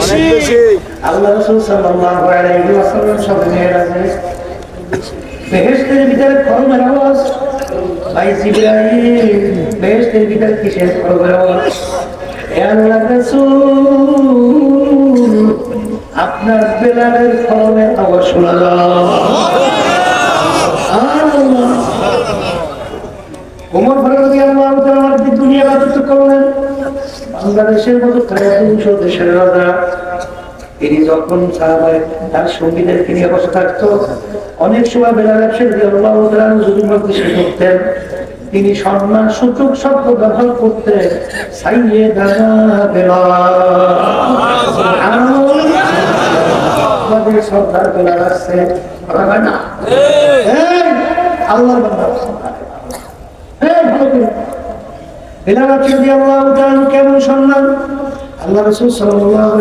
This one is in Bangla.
আল্লাহ রাসূল সাল্লাল্লাহু আলাইহি ওয়াসাল্লাম সব মেয়েরাজে বেহেশতের ভিতরে খরমের আওয়াজ, ভাই জিবরাইল বেহেশতের ভিতরে কিসের খরমের আওয়াজ? হে আল্লাহর রাসূল আপনার বেলালের খরমের আওয়াজ শোনা যায়। ওমর ফারুক রাদিয়াল্লাহু তাআলা দুনিয়া রাজত্ব করলেন, বাংলাদেশের মতো প্রায় 200 দেশের রাজা। তিনি যখন সাহাবায়ে তার সঙ্গীদেরকে নিয়ে বসে থাকতো, অনেক সময় বেলাল রাদিয়াল্লাহু তাআলা যুদ্ধের মধ্যে করতেন, তিনি সম্মান সূচক শব্দ ব্যবহার করতেন, সাইয়্যিদানা বেলাল। আমাদের সর্দার বেলাল আছে, বলা না আল্লাহর বান্দা। বেলাল রাদিয়াল্লাহু তাআলা কেমন সম্মান! আল্লাহ রাসূল সাল্লাল্লাহু